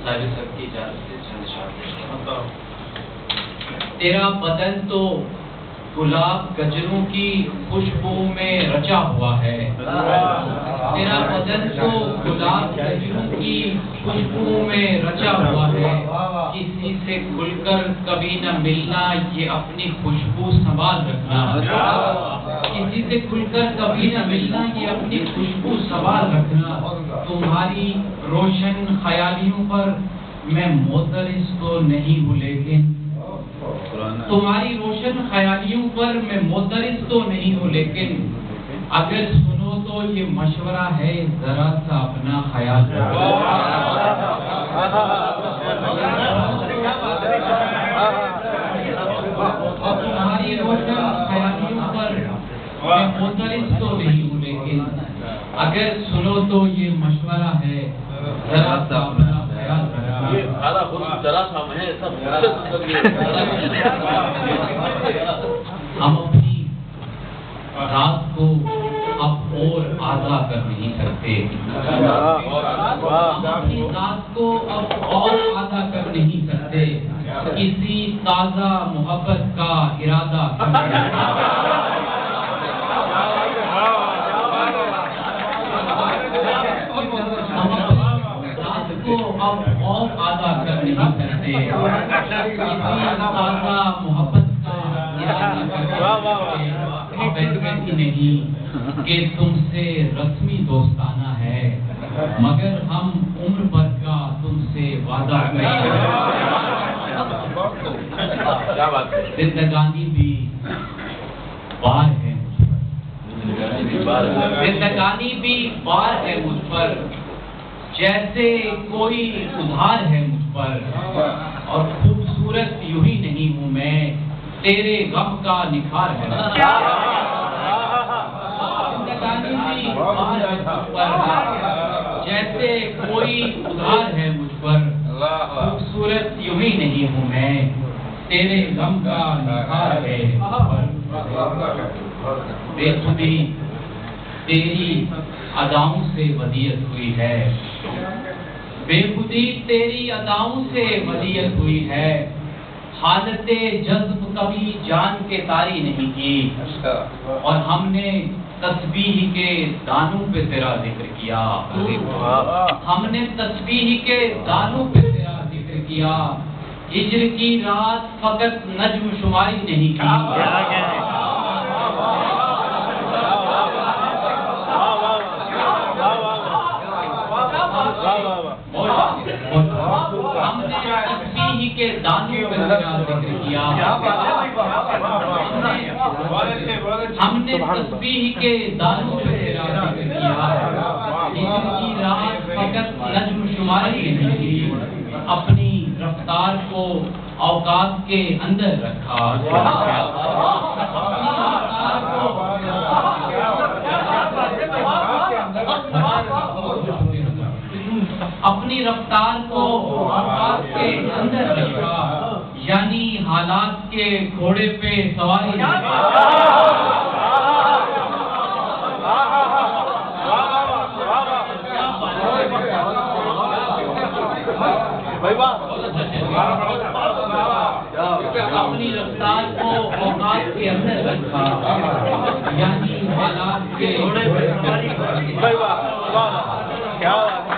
صاحب سب کی اجازت سے چند اشعار تیرا بدن تو گلاب گجروں کی خوشبو میں رچا ہوا ہے، تیرا بدن تو گلاب گجروں کی خوشبو میں رچا ہوا ہے، کسی سے کھل کر کبھی نہ ملنا یہ اپنی خوشبو سنبھال رکھنا، کسی سے کھل کر کبھی نہ ملنا یہ اپنی خوشبو سنبھال رکھنا، تمہاری روشن خیالیوں پر میں معترض تو نہیں ہوں لیکن تمہاری روشن خیالیوں پر میں معترض تو نہیں ہوں لیکن اگر سنو تو یہ مشورہ ہے ذرا سا اپنا خیال رکھو۔ تمہاری روشن خیالیوں پر میں معترض تو نہیں ہوں لیکن اگر سنو تو یہ مشورہ ہے ذرا سا اپنا خیال رکھو۔ ہم اپنی رات کو اب اور آدھا کر نہیں سکتے، ہم اپنی رات کو اب اور آدھا کر نہیں سکتے، کسی تازہ محبت کا ارادہ اب اور آدھا کر نہیں سکتے، کسی تازہ محبت کا اب ایسے نہیں کہ تم سے رسمی دوستانہ ہے مگر ہم عمر بھر کا تم سے وعدہ کریں، زندگانی بھی بار ہے مجھ پر، زندگانی بھی بار ہے مجھ پر، جیسے کوئی ادھار ہے مجھ پر، اور خوبصورت یوں ہی نہیں ہوں میں تیرے غم کا نکھار ہے، زندگانی بھی بار ہے مجھ پر، جیسے کوئی ادھار ہے مجھ پر، خوبصورت یوں ہی نہیں ہوں میں تیرے غم کا نکھار ہے مجھ پر، بے خودی تیری اداؤں سے ودیعت ہوئی ہے، بے خودی تیری اداؤں سے ودیعت ہوئی ہے، حالت جذب کبھی جان کے طاری نہیں کی، اور ہم نے تسبیح کے دانوں پہ تیرا ذکر کیا، ہم نے تسبیح کے دانوں پہ تیرا ذکر کیا، ہجر کی رات فقط نجم شماری نہیں کی، ہم نے تسبیح کے دانوں پہ تیرا ذکر کیا، ہم نے تسبیح کے دانوں پہ تیرا ذکر کیا، ہجر کی رات فقط نجم شماری نہیں کی، اپنی رفتار کو اوقات کے اندر رکھا، اپنی رفتار کو اوقات کے اندر رکھا، یعنی حالات کے گھوڑے پہ سواری اپنی رفتار کو اوقات کے اندر رکھا، یعنی حالات کے گھوڑے پہ